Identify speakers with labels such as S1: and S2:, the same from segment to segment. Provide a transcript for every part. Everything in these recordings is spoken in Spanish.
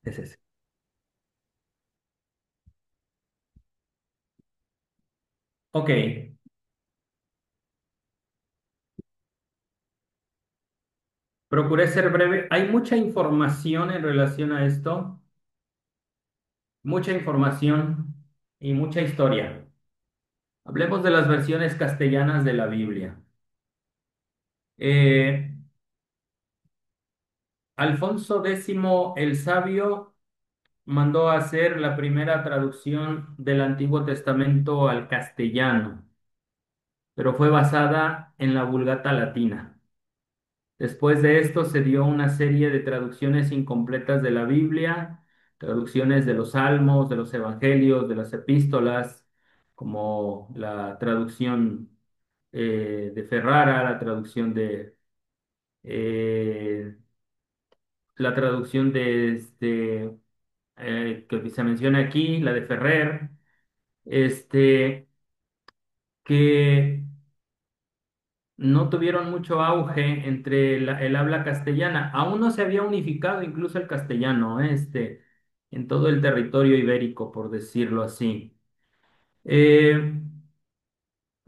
S1: Es ese. Ok, procuré ser breve. Hay mucha información en relación a esto, mucha información y mucha historia. Hablemos de las versiones castellanas de la Biblia. Eh, Alfonso X el Sabio mandó a hacer la primera traducción del Antiguo Testamento al castellano, pero fue basada en la Vulgata latina. Después de esto se dio una serie de traducciones incompletas de la Biblia, traducciones de los Salmos, de los Evangelios, de las epístolas, como la traducción de Ferrara, eh, la traducción que se menciona aquí, la de Ferrer, este, que no tuvieron mucho auge entre el habla castellana. Aún no se había unificado incluso el castellano, en todo el territorio ibérico, por decirlo así. Eh,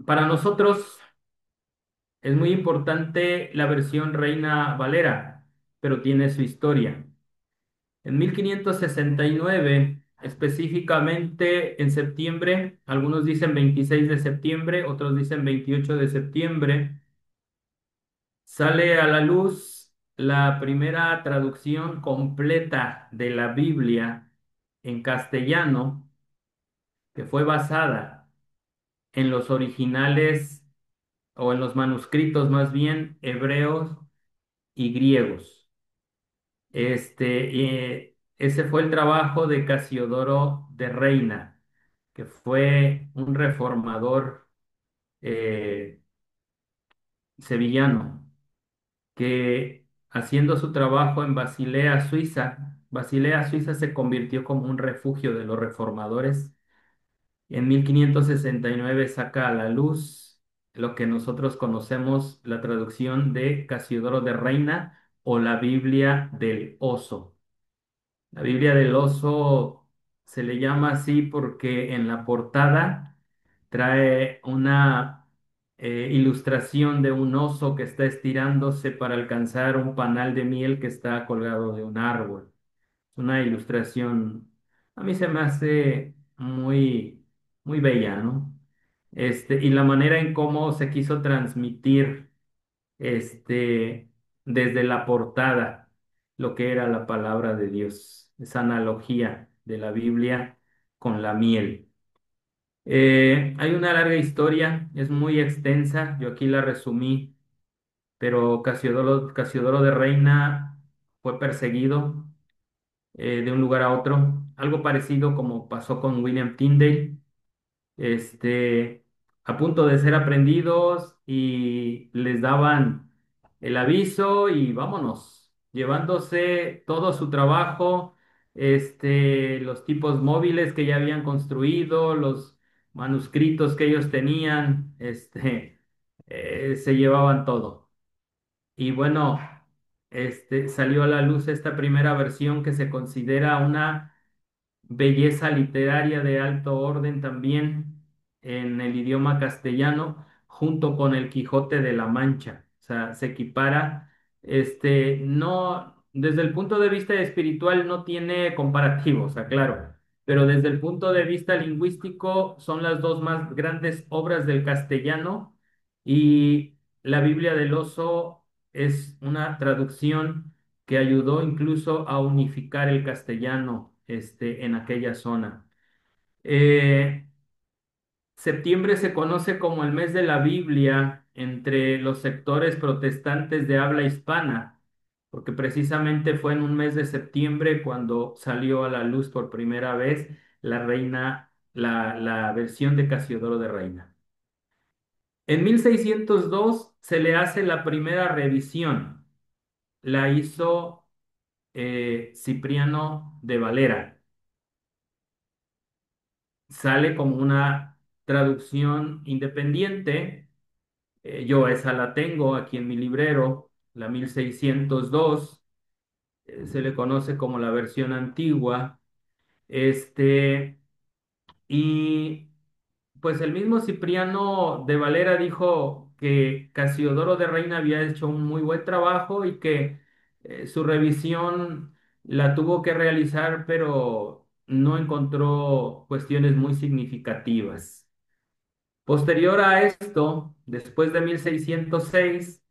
S1: para nosotros es muy importante la versión Reina Valera, pero tiene su historia. En 1569, específicamente en septiembre, algunos dicen 26 de septiembre, otros dicen 28 de septiembre, sale a la luz la primera traducción completa de la Biblia en castellano, que fue basada en los originales o en los manuscritos más bien hebreos y griegos. Ese fue el trabajo de Casiodoro de Reina, que fue un reformador eh, sevillano que haciendo su trabajo en Basilea, Suiza se convirtió como un refugio de los reformadores. En 1569 saca a la luz lo que nosotros conocemos, la traducción de Casiodoro de Reina o la Biblia del Oso. La Biblia del Oso se le llama así porque en la portada trae una ilustración de un oso que está estirándose para alcanzar un panal de miel que está colgado de un árbol. Es una ilustración, a mí se me hace muy bella, ¿no? Y la manera en cómo se quiso transmitir este, desde la portada lo que era la palabra de Dios, esa analogía de la Biblia con la miel. Hay una larga historia, es muy extensa, yo aquí la resumí, pero Casiodoro de Reina fue perseguido de un lugar a otro, algo parecido como pasó con William Tyndale, este, a punto de ser aprendidos y les daban el aviso y vámonos, llevándose todo su trabajo, los tipos móviles que ya habían construido, los manuscritos que ellos tenían, se llevaban todo. Y bueno, salió a la luz esta primera versión que se considera una belleza literaria de alto orden también en el idioma castellano, junto con el Quijote de la Mancha. O sea, se equipara, no, desde el punto de vista espiritual no tiene comparativos, claro, pero desde el punto de vista lingüístico son las dos más grandes obras del castellano y la Biblia del Oso es una traducción que ayudó incluso a unificar el castellano en aquella zona. Eh, Septiembre se conoce como el mes de la Biblia entre los sectores protestantes de habla hispana, porque precisamente fue en un mes de septiembre cuando salió a la luz por primera vez la versión de Casiodoro de Reina. En 1602 se le hace la primera revisión. La hizo Cipriano de Valera. Sale como una traducción independiente. Yo esa la tengo aquí en mi librero, la 1602. se le conoce como la versión antigua. Este, y pues el mismo Cipriano de Valera dijo que Casiodoro de Reina había hecho un muy buen trabajo y que su revisión la tuvo que realizar, pero no encontró cuestiones muy significativas. Posterior a esto, después de 1606,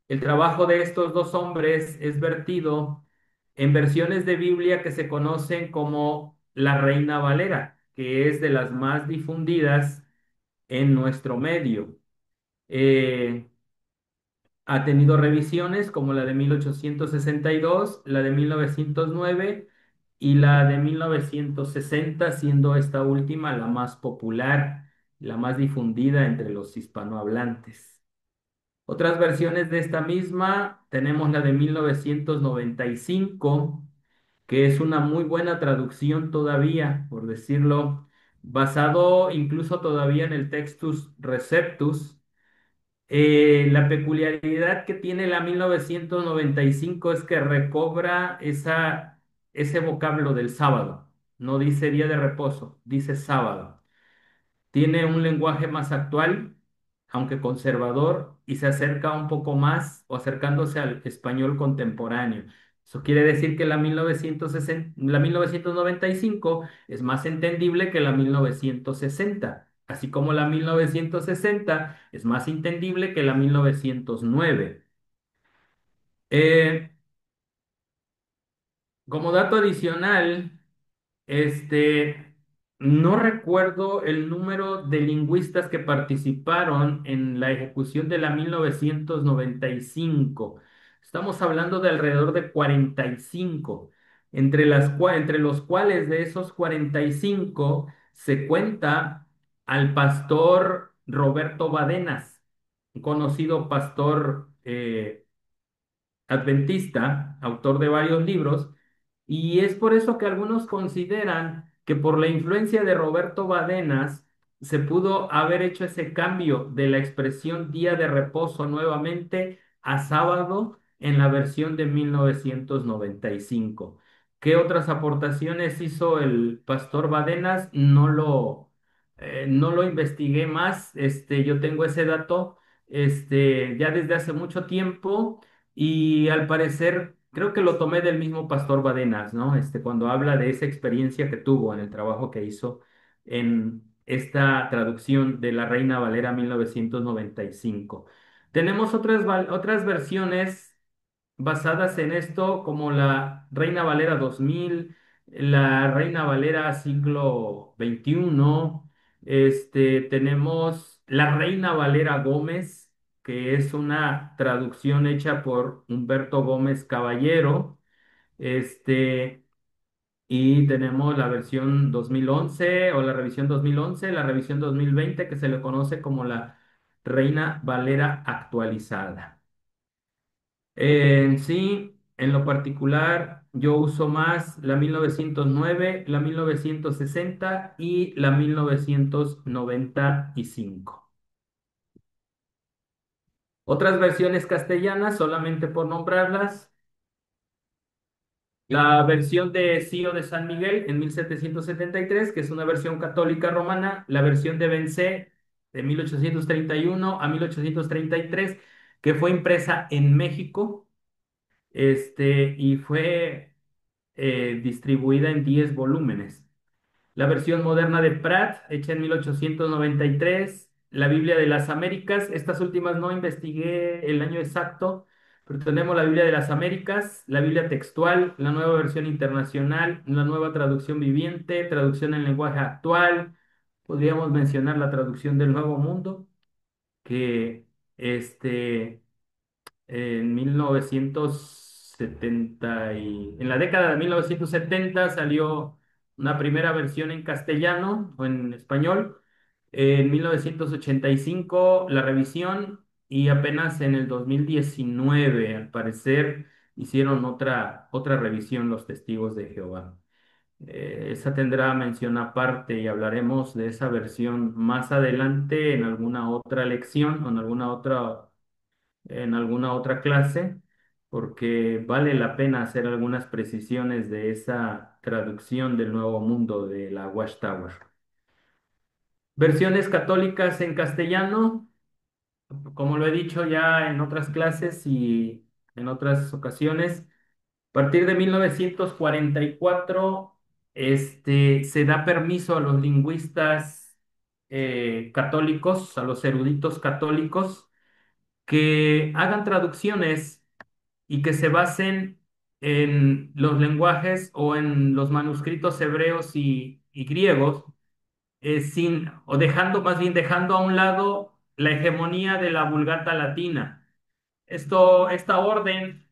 S1: el trabajo de estos dos hombres es vertido en versiones de Biblia que se conocen como la Reina Valera, que es de las más difundidas en nuestro medio. Eh, Ha tenido revisiones como la de 1862, la de 1909 y la de 1960, siendo esta última la más popular, la más difundida entre los hispanohablantes. Otras versiones de esta misma, tenemos la de 1995, que es una muy buena traducción todavía, por decirlo, basado incluso todavía en el Textus Receptus. La peculiaridad que tiene la 1995 es que recobra ese vocablo del sábado. No dice día de reposo, dice sábado. Tiene un lenguaje más actual, aunque conservador, y se acerca un poco más o acercándose al español contemporáneo. Eso quiere decir que la 1960, la 1995 es más entendible que la 1960, así como la 1960 es más entendible que la 1909. Eh, Como dato adicional, no recuerdo el número de lingüistas que participaron en la ejecución de la 1995. Estamos hablando de alrededor de 45, entre los cuales de esos 45 se cuenta al pastor Roberto Badenas, un conocido pastor adventista, autor de varios libros, y es por eso que algunos consideran que por la influencia de Roberto Badenas se pudo haber hecho ese cambio de la expresión día de reposo nuevamente a sábado en la versión de 1995. ¿Qué otras aportaciones hizo el pastor Badenas? No lo investigué más. Yo tengo ese dato, ya desde hace mucho tiempo. Y al parecer, creo que lo tomé del mismo Pastor Badenas, ¿no? Cuando habla de esa experiencia que tuvo en el trabajo que hizo en esta traducción de la Reina Valera 1995. Tenemos otras versiones basadas en esto, como la Reina Valera 2000, la Reina Valera siglo XXI. Tenemos la Reina Valera Gómez, que es una traducción hecha por Humberto Gómez Caballero. Este, y tenemos la versión 2011 o la revisión 2011, la revisión 2020, que se le conoce como la Reina Valera actualizada. En sí, en lo particular, yo uso más la 1909, la 1960 y la 1995. Otras versiones castellanas, solamente por nombrarlas, la versión de Cío de San Miguel en 1773, que es una versión católica romana, la versión de Bencé de 1831 a 1833, que fue impresa en México, y fue distribuida en 10 volúmenes. La versión moderna de Pratt, hecha en 1893, la Biblia de las Américas, estas últimas no investigué el año exacto, pero tenemos la Biblia de las Américas, la Biblia textual, la nueva versión internacional, la nueva traducción viviente, traducción en lenguaje actual, podríamos mencionar la traducción del Nuevo Mundo, que en 1970 en la década de 1970 salió una primera versión en castellano o en español. En 1985 la revisión y apenas en el 2019 al parecer hicieron otra revisión los testigos de Jehová. Esa tendrá mención aparte y hablaremos de esa versión más adelante en alguna otra lección o en alguna otra clase, porque vale la pena hacer algunas precisiones de esa traducción del Nuevo Mundo de la Watchtower. Versiones católicas en castellano, como lo he dicho ya en otras clases y en otras ocasiones. A partir de 1944, se da permiso a los lingüistas católicos, a los eruditos católicos, que hagan traducciones y que se basen en los lenguajes o en los manuscritos hebreos y griegos, o dejando, más bien dejando a un lado la hegemonía de la Vulgata latina. Esta orden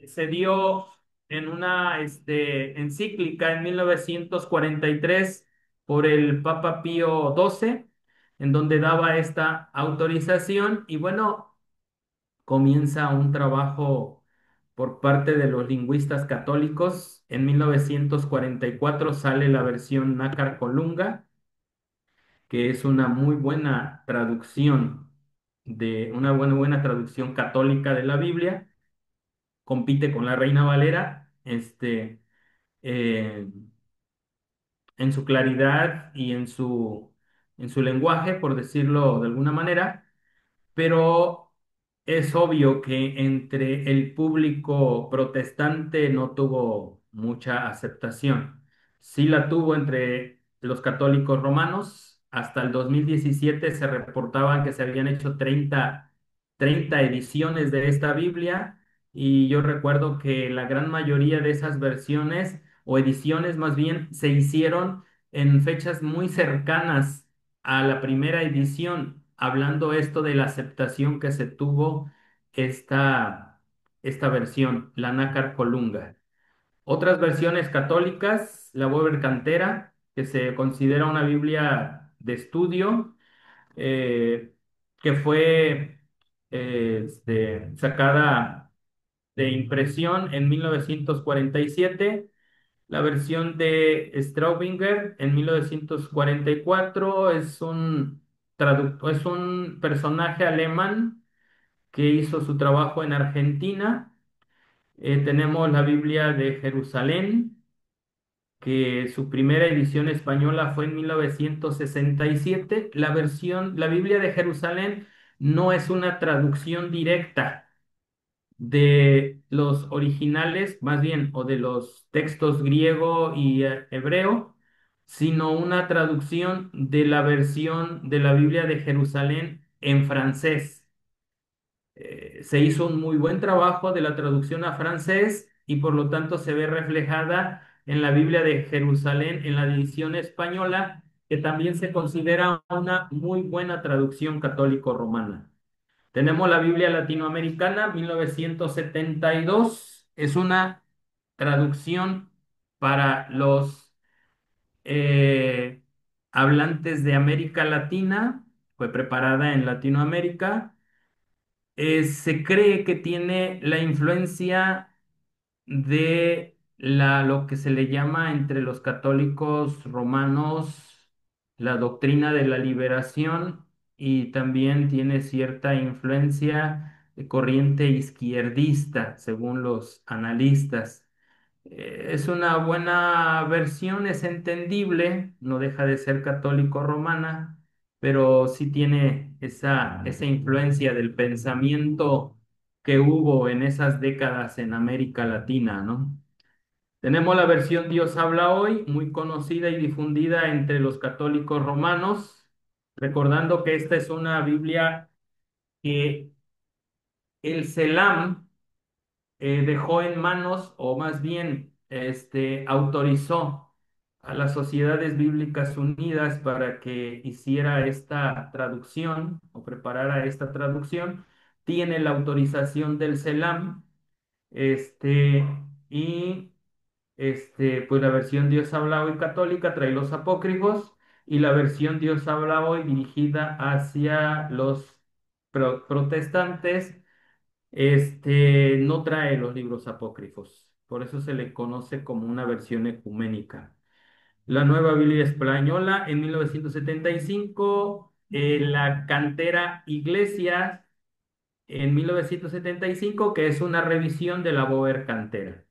S1: se dio en una encíclica en 1943 por el Papa Pío XII, en donde daba esta autorización y bueno, comienza un trabajo por parte de los lingüistas católicos. En 1944 sale la versión Nácar Colunga, que es una muy buena traducción una buena traducción católica de la Biblia, compite con la Reina Valera, eh, en su claridad y en su lenguaje, por decirlo de alguna manera, pero es obvio que entre el público protestante no tuvo mucha aceptación. Sí la tuvo entre los católicos romanos. Hasta el 2017 se reportaban que se habían hecho treinta ediciones de esta Biblia y yo recuerdo que la gran mayoría de esas versiones o ediciones más bien se hicieron en fechas muy cercanas a la primera edición, hablando esto de la aceptación que se tuvo esta versión, la Nácar Colunga. Otras versiones católicas, la Weber Cantera, que se considera una Biblia de estudio, eh, que fue sacada de impresión en 1947. La versión de Straubinger en 1944 es un personaje alemán que hizo su trabajo en Argentina. Tenemos la Biblia de Jerusalén, que su primera edición española fue en 1967. La Biblia de Jerusalén no es una traducción directa de los originales, más bien, o de los textos griego y hebreo, sino una traducción de la versión de la Biblia de Jerusalén en francés. Se hizo un muy buen trabajo de la traducción a francés y por lo tanto se ve reflejada en la Biblia de Jerusalén, en la edición española, que también se considera una muy buena traducción católico-romana. Tenemos la Biblia latinoamericana, 1972. Es una traducción para los eh, hablantes de América Latina. Fue preparada en Latinoamérica. Se cree que tiene la influencia de lo que se le llama entre los católicos romanos la doctrina de la liberación y también tiene cierta influencia de corriente izquierdista, según los analistas. Es una buena versión, es entendible, no deja de ser católico romana, pero sí tiene esa influencia del pensamiento que hubo en esas décadas en América Latina, ¿no? Tenemos la versión Dios habla hoy, muy conocida y difundida entre los católicos romanos, recordando que esta es una Biblia que el Selam dejó en manos, o más bien autorizó a las Sociedades Bíblicas Unidas para que hiciera esta traducción o preparara esta traducción. Tiene la autorización del Selam, este, y pues la versión Dios habla hoy católica trae los apócrifos y la versión Dios habla hoy dirigida hacia los protestantes, no trae los libros apócrifos. Por eso se le conoce como una versión ecuménica. La Nueva Biblia Española en 1975, la Cantera Iglesias en 1975, que es una revisión de la Boer-Cantera.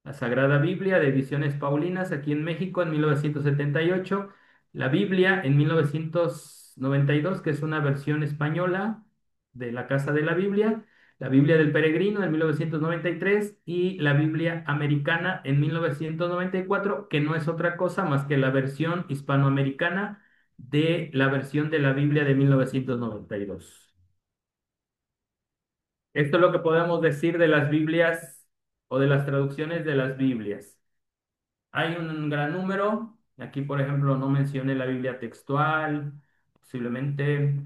S1: La Sagrada Biblia de Ediciones Paulinas aquí en México en 1978, la Biblia en 1992, que es una versión española de la Casa de la Biblia del Peregrino en 1993 y la Biblia americana en 1994, que no es otra cosa más que la versión hispanoamericana de la versión de la Biblia de 1992. Esto es lo que podemos decir de las Biblias o de las traducciones de las Biblias. Hay un gran número. Aquí, por ejemplo, no mencioné la Biblia textual. Posiblemente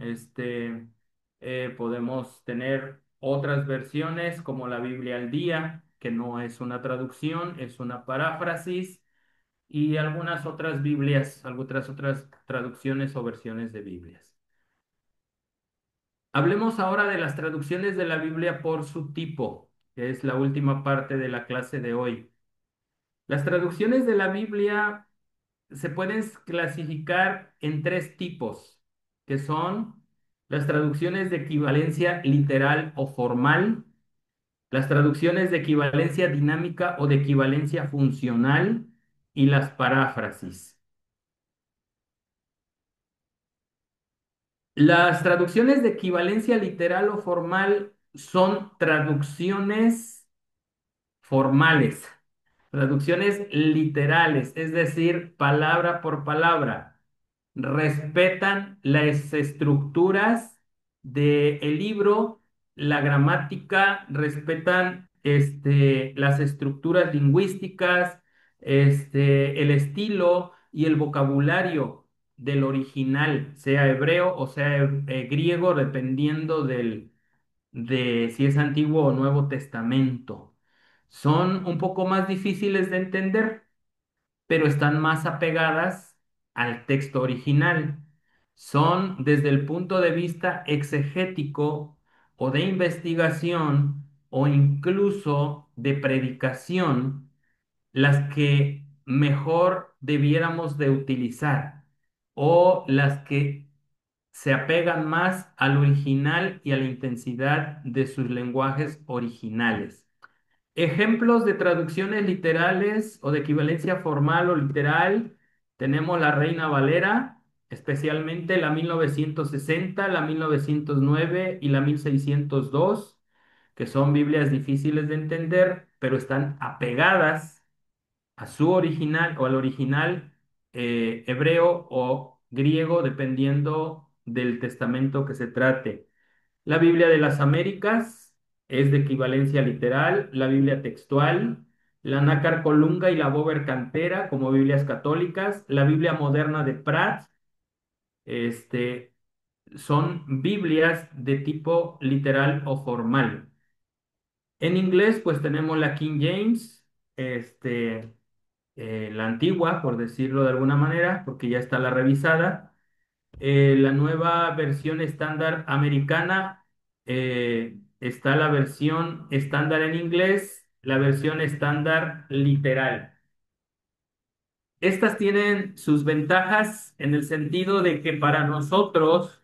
S1: podemos tener otras versiones como la Biblia al día, que no es una traducción, es una paráfrasis, y algunas otras Biblias, algunas otras traducciones o versiones de Biblias. Hablemos ahora de las traducciones de la Biblia por su tipo, que es la última parte de la clase de hoy. Las traducciones de la Biblia se pueden clasificar en tres tipos, que son las traducciones de equivalencia literal o formal, las traducciones de equivalencia dinámica o de equivalencia funcional y las paráfrasis. Las traducciones de equivalencia literal o formal son traducciones formales, traducciones literales, es decir, palabra por palabra. Respetan las estructuras del libro, la gramática, respetan las estructuras lingüísticas, el estilo y el vocabulario del original, sea hebreo o sea griego, dependiendo de si es Antiguo o Nuevo Testamento. Son un poco más difíciles de entender, pero están más apegadas al texto original. Son desde el punto de vista exegético o de investigación o incluso de predicación las que mejor debiéramos de utilizar o las que se apegan más al original y a la intensidad de sus lenguajes originales. Ejemplos de traducciones literales o de equivalencia formal o literal, tenemos la Reina Valera, especialmente la 1960, la 1909 y la 1602, que son Biblias difíciles de entender, pero están apegadas a su original o al original hebreo o griego, dependiendo del testamento que se trate. La Biblia de las Américas es de equivalencia literal, la Biblia textual, la Nácar Colunga y la Bober Cantera como Biblias católicas, la Biblia moderna de Pratt, este, son Biblias de tipo literal o formal. En inglés, pues tenemos la King James, la antigua, por decirlo de alguna manera, porque ya está la revisada. La nueva versión estándar americana, está la versión estándar en inglés, la versión estándar literal. Estas tienen sus ventajas en el sentido de que para nosotros,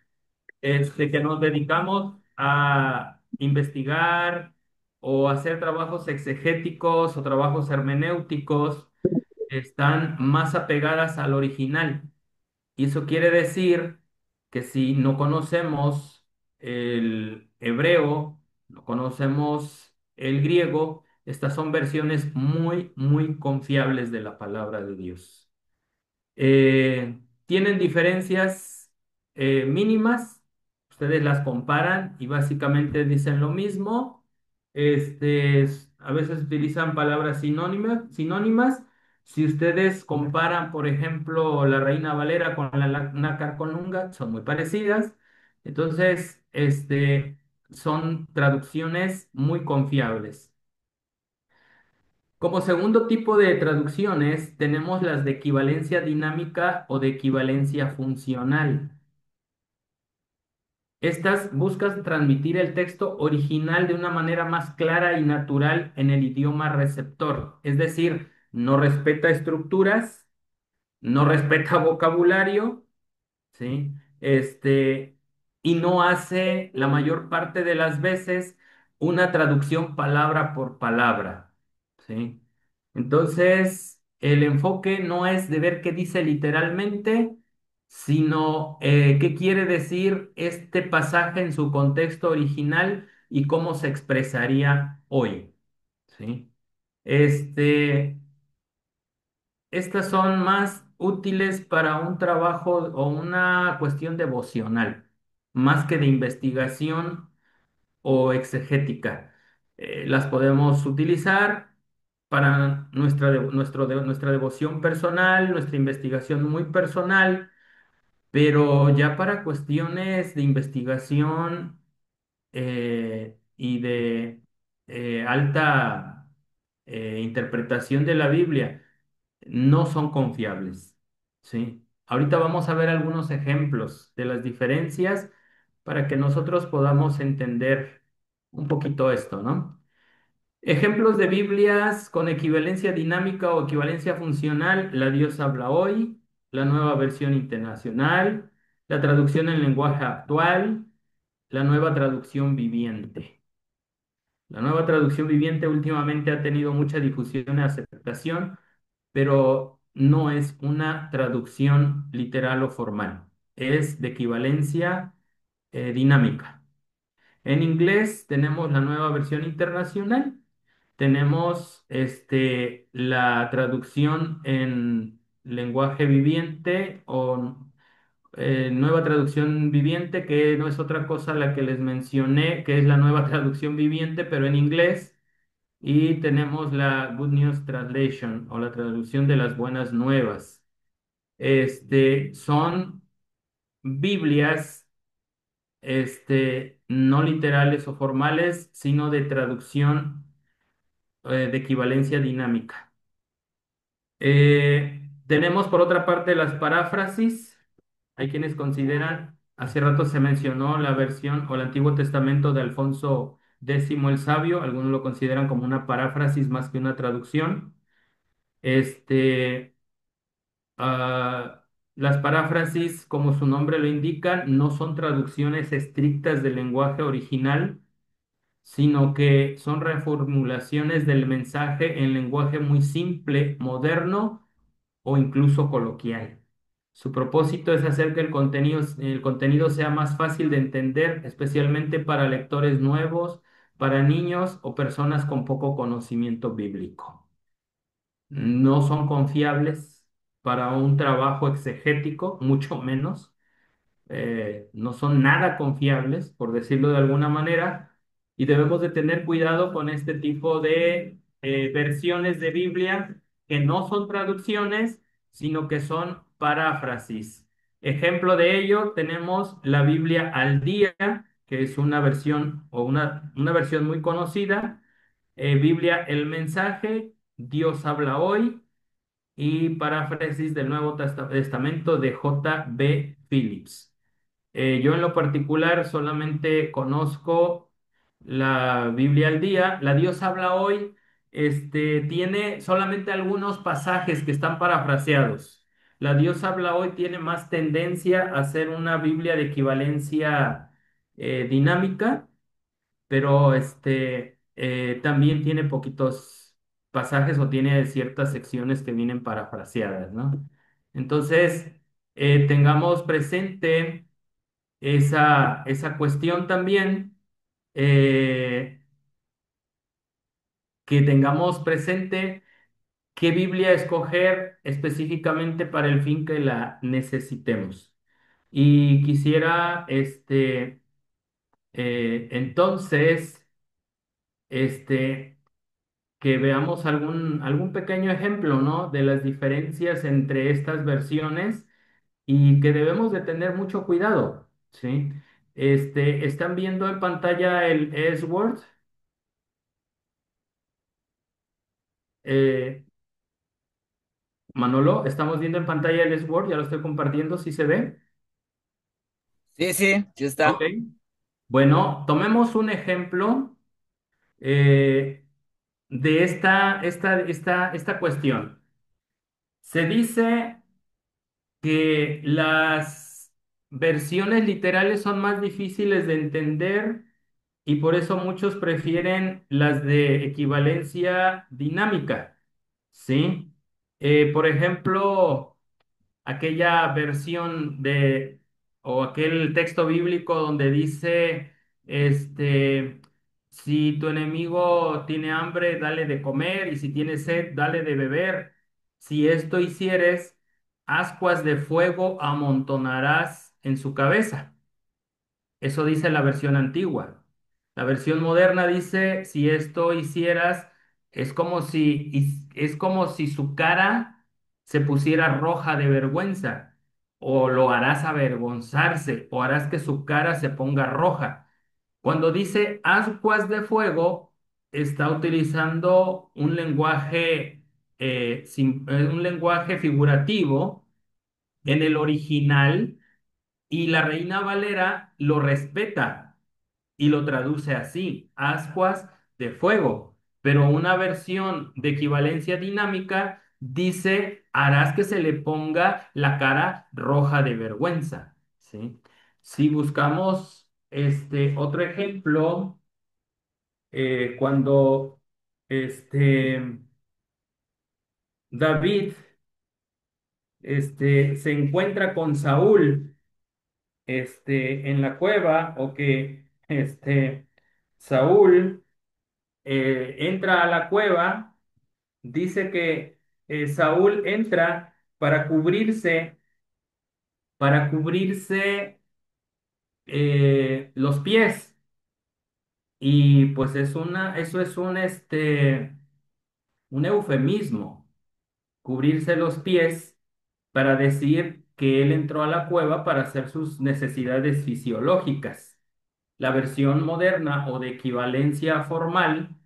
S1: que nos dedicamos a investigar o hacer trabajos exegéticos o trabajos hermenéuticos, están más apegadas al original. Y eso quiere decir que si no conocemos el hebreo, no conocemos el griego, estas son versiones muy, muy confiables de la palabra de Dios. Tienen diferencias mínimas, ustedes las comparan y básicamente dicen lo mismo. A veces utilizan palabras sinónimas. Si ustedes comparan, por ejemplo, la Reina Valera con la Nácar Conunga, son muy parecidas. Entonces, son traducciones muy confiables. Como segundo tipo de traducciones, tenemos las de equivalencia dinámica o de equivalencia funcional. Estas buscan transmitir el texto original de una manera más clara y natural en el idioma receptor. Es decir, no respeta estructuras, no respeta vocabulario, ¿sí? y no hace la mayor parte de las veces una traducción palabra por palabra, ¿sí? Entonces, el enfoque no es de ver qué dice literalmente, sino qué quiere decir este pasaje en su contexto original y cómo se expresaría hoy, ¿sí? Este, estas son más útiles para un trabajo o una cuestión devocional, más que de investigación o exegética. Las podemos utilizar para nuestra devoción personal, nuestra investigación muy personal, pero ya para cuestiones de investigación y de alta interpretación de la Biblia, no son confiables, ¿sí? Ahorita vamos a ver algunos ejemplos de las diferencias para que nosotros podamos entender un poquito esto, ¿no? Ejemplos de Biblias con equivalencia dinámica o equivalencia funcional: La Dios habla hoy, la Nueva Versión Internacional, la traducción en lenguaje actual, la Nueva Traducción Viviente. La Nueva Traducción Viviente últimamente ha tenido mucha difusión y aceptación, pero no es una traducción literal o formal, es de equivalencia dinámica. En inglés tenemos la Nueva Versión Internacional, tenemos la traducción en lenguaje viviente o nueva traducción viviente, que no es otra cosa la que les mencioné, que es la nueva traducción viviente, pero en inglés. Y tenemos la Good News Translation o la traducción de las buenas nuevas. Son Biblias, no literales o formales, sino de traducción de equivalencia dinámica. Tenemos por otra parte las paráfrasis. Hay quienes consideran, hace rato se mencionó la versión o el Antiguo Testamento de Alfonso X el Sabio, algunos lo consideran como una paráfrasis más que una traducción. Este, ah, las paráfrasis, como su nombre lo indica, no son traducciones estrictas del lenguaje original, sino que son reformulaciones del mensaje en lenguaje muy simple, moderno o incluso coloquial. Su propósito es hacer que el contenido sea más fácil de entender, especialmente para lectores nuevos, para niños o personas con poco conocimiento bíblico. No son confiables para un trabajo exegético, mucho menos. No son nada confiables, por decirlo de alguna manera, y debemos de tener cuidado con este tipo de versiones de Biblia que no son traducciones, sino que son paráfrasis. Ejemplo de ello, tenemos la Biblia al día, que es una versión o una versión muy conocida. Biblia El Mensaje, Dios habla hoy, y paráfrasis del Nuevo Testamento de J. B. Phillips. Yo en lo particular solamente conozco la Biblia al día. La Dios habla hoy, tiene solamente algunos pasajes que están parafraseados. La Dios habla hoy tiene más tendencia a ser una Biblia de equivalencia dinámica, pero también tiene poquitos pasajes o tiene ciertas secciones que vienen parafraseadas, ¿no? Entonces, tengamos presente esa cuestión también, eh, que tengamos presente qué Biblia escoger específicamente para el fin que la necesitemos. Y quisiera, entonces, este, que veamos algún pequeño ejemplo, ¿no? De las diferencias entre estas versiones y que debemos de tener mucho cuidado, ¿sí? ¿Están viendo en pantalla el S-Word? Eh, Manolo, estamos viendo en pantalla el S-Word, ya lo estoy compartiendo, ¿sí se ve?
S2: Sí, sí, sí
S1: Ok.
S2: está.
S1: Bueno, tomemos un ejemplo eh, de esta cuestión. Se dice que versiones literales son más difíciles de entender y por eso muchos prefieren las de equivalencia dinámica, ¿sí? Por ejemplo, aquella versión de, o aquel texto bíblico donde dice, este, si tu enemigo tiene hambre, dale de comer, y si tiene sed, dale de beber. Si esto hicieres, ascuas de fuego amontonarás en su cabeza. Eso dice la versión antigua. La versión moderna dice, si esto hicieras, es como si su cara se pusiera roja de vergüenza, o lo harás avergonzarse, o harás que su cara se ponga roja. Cuando dice ascuas de fuego, está utilizando un lenguaje, un lenguaje figurativo. En el original, y la Reina Valera lo respeta y lo traduce así, ascuas de fuego. Pero una versión de equivalencia dinámica dice, harás que se le ponga la cara roja de vergüenza, ¿sí? Si buscamos otro ejemplo, cuando este, David se encuentra con Saúl en la cueva, o que Saúl entra a la cueva, dice que Saúl entra para cubrirse los pies. Y pues eso es un eufemismo, cubrirse los pies para decir que él entró a la cueva para hacer sus necesidades fisiológicas. La versión moderna o de equivalencia formal,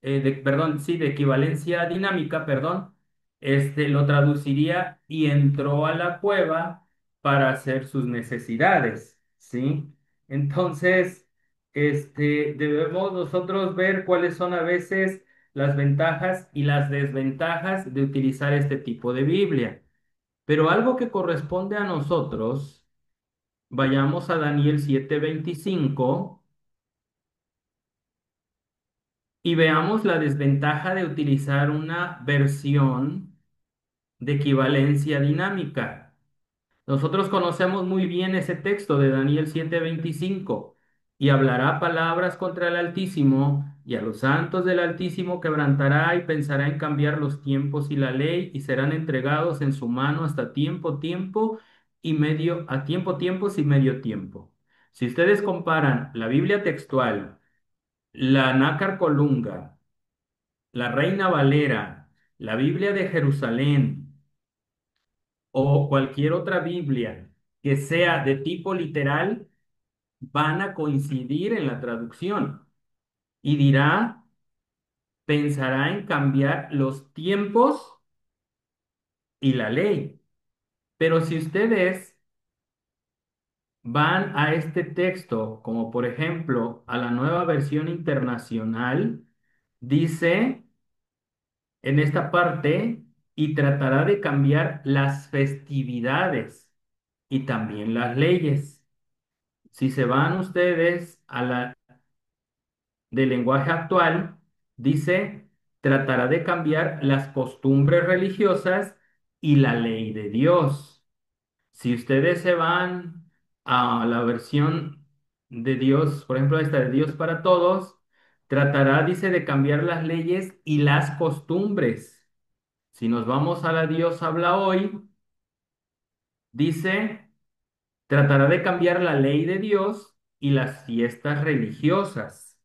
S1: perdón, sí, de equivalencia dinámica, perdón, lo traduciría y entró a la cueva para hacer sus necesidades, ¿sí? Entonces, debemos nosotros ver cuáles son a veces las ventajas y las desventajas de utilizar este tipo de Biblia. Pero algo que corresponde a nosotros, vayamos a Daniel 7:25 y veamos la desventaja de utilizar una versión de equivalencia dinámica. Nosotros conocemos muy bien ese texto de Daniel 7:25, y hablará palabras contra el Altísimo, y a los santos del Altísimo quebrantará, y pensará en cambiar los tiempos y la ley, y serán entregados en su mano hasta tiempo y medio, a tiempos y medio tiempo. Si ustedes comparan la Biblia textual, la Nácar Colunga, la Reina Valera, la Biblia de Jerusalén o cualquier otra Biblia que sea de tipo literal, van a coincidir en la traducción, y dirá, pensará en cambiar los tiempos y la ley. Pero si ustedes van a este texto, como por ejemplo a la Nueva Versión Internacional, dice en esta parte, y tratará de cambiar las festividades y también las leyes. Si se van ustedes a la del lenguaje actual, dice, tratará de cambiar las costumbres religiosas y la ley de Dios. Si ustedes se van a la versión de Dios, por ejemplo, esta de Dios para todos, tratará, dice, de cambiar las leyes y las costumbres. Si nos vamos a la Dios habla hoy, dice, tratará de cambiar la ley de Dios y las fiestas religiosas.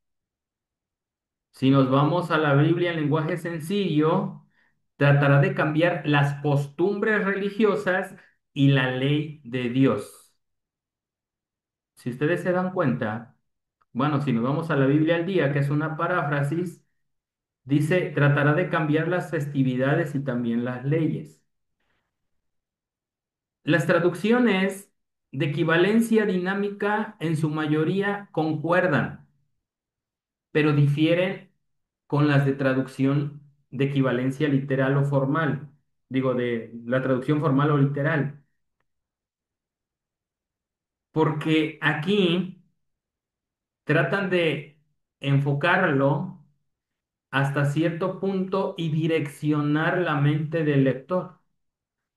S1: Si nos vamos a la Biblia en lenguaje sencillo, tratará de cambiar las costumbres religiosas y la ley de Dios. Si ustedes se dan cuenta, bueno, si nos vamos a la Biblia al día, que es una paráfrasis, dice, tratará de cambiar las festividades y también las leyes. Las traducciones de equivalencia dinámica en su mayoría concuerdan, pero difieren con las de traducción de equivalencia literal o formal. Digo, de la traducción formal o literal. porque aquí tratan de enfocarlo hasta cierto punto y direccionar la mente del lector.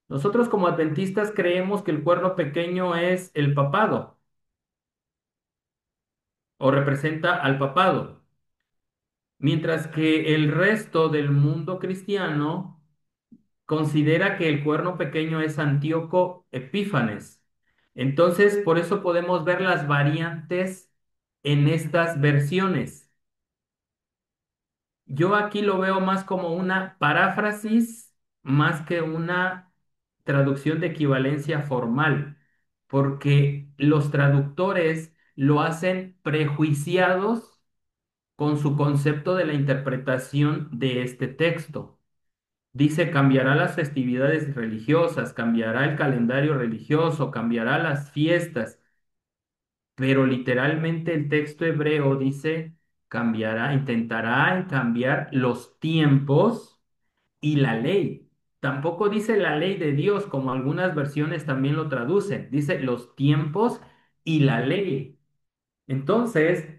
S1: Nosotros como adventistas creemos que el cuerno pequeño es el papado o representa al papado, mientras que el resto del mundo cristiano considera que el cuerno pequeño es Antíoco Epífanes. Entonces, por eso podemos ver las variantes en estas versiones. Yo aquí lo veo más como una paráfrasis, más que una traducción de equivalencia formal, porque los traductores lo hacen prejuiciados con su concepto de la interpretación de este texto. Dice, cambiará las festividades religiosas, cambiará el calendario religioso, cambiará las fiestas, pero literalmente el texto hebreo dice, cambiará, intentará cambiar los tiempos y la ley. Tampoco dice la ley de Dios, como algunas versiones también lo traducen. Dice los tiempos y la ley. Entonces,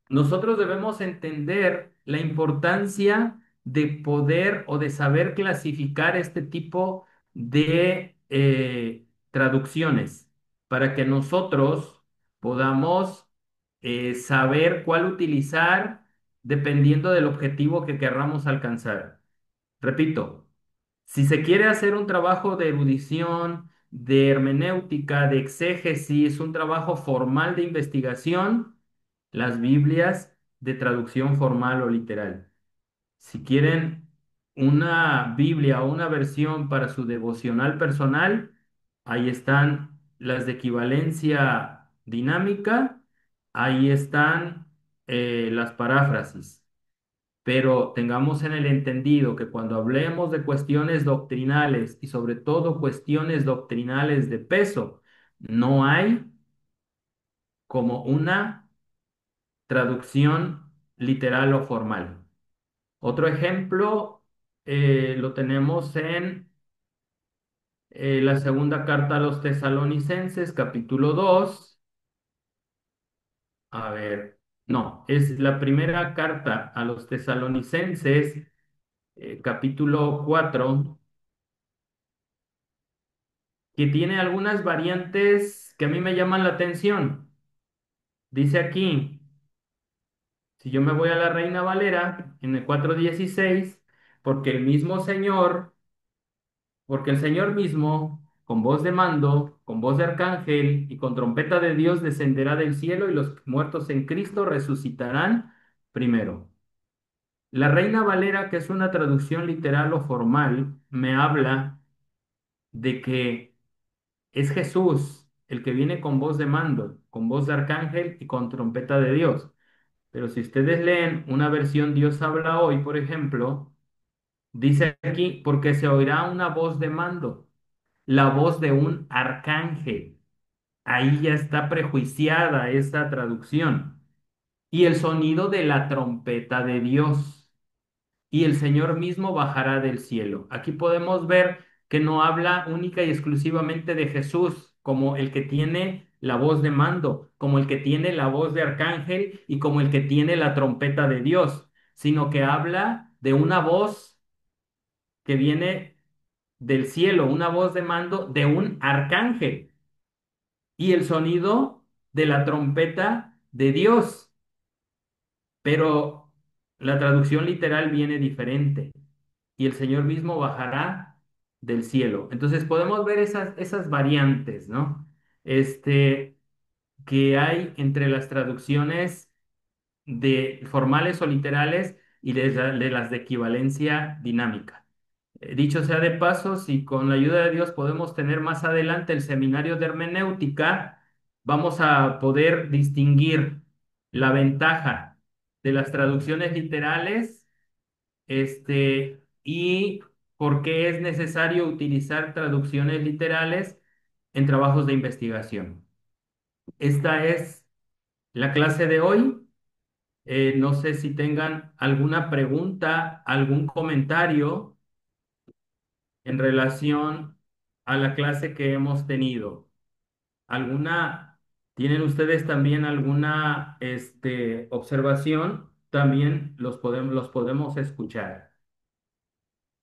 S1: nosotros debemos entender la importancia de poder o de saber clasificar este tipo de traducciones para que nosotros podamos saber cuál utilizar dependiendo del objetivo que querramos alcanzar. Repito, si se quiere hacer un trabajo de erudición, de hermenéutica, de exégesis, un trabajo formal de investigación, las Biblias de traducción formal o literal. Si quieren una Biblia o una versión para su devocional personal, ahí están las de equivalencia dinámica, ahí están las paráfrasis. Pero tengamos en el entendido que cuando hablemos de cuestiones doctrinales y sobre todo cuestiones doctrinales de peso, no hay como una traducción literal o formal. Otro ejemplo lo tenemos en la segunda carta a los Tesalonicenses, capítulo 2. A ver, no, es la primera carta a los Tesalonicenses, capítulo 4, que tiene algunas variantes que a mí me llaman la atención. Dice aquí, si yo me voy a la Reina Valera, en el 4:16, porque el mismo Señor, porque el Señor mismo, con voz de mando, con voz de arcángel y con trompeta de Dios, descenderá del cielo y los muertos en Cristo resucitarán primero. La Reina Valera, que es una traducción literal o formal, me habla de que es Jesús el que viene con voz de mando, con voz de arcángel y con trompeta de Dios. Pero si ustedes leen una versión Dios habla hoy, por ejemplo, dice aquí, porque se oirá una voz de mando, la voz de un arcángel. Ahí ya está prejuiciada esta traducción. Y el sonido de la trompeta de Dios. Y el Señor mismo bajará del cielo. Aquí podemos ver que no habla única y exclusivamente de Jesús como el que tiene la voz de mando, como el que tiene la voz de arcángel y como el que tiene la trompeta de Dios, sino que habla de una voz que viene del cielo, una voz de mando de un arcángel y el sonido de la trompeta de Dios. Pero la traducción literal viene diferente y el Señor mismo bajará del cielo. Entonces podemos ver esas variantes, ¿no? Este, que hay entre las traducciones de formales o literales y de las de equivalencia dinámica. Dicho sea de paso, si con la ayuda de Dios podemos tener más adelante el seminario de hermenéutica, vamos a poder distinguir la ventaja de las traducciones literales, y por qué es necesario utilizar traducciones literales en trabajos de investigación. Esta es la clase de hoy. No sé si tengan alguna pregunta, algún comentario en relación a la clase que hemos tenido. ¿Alguna ¿Tienen ustedes también alguna observación? También los podemos escuchar.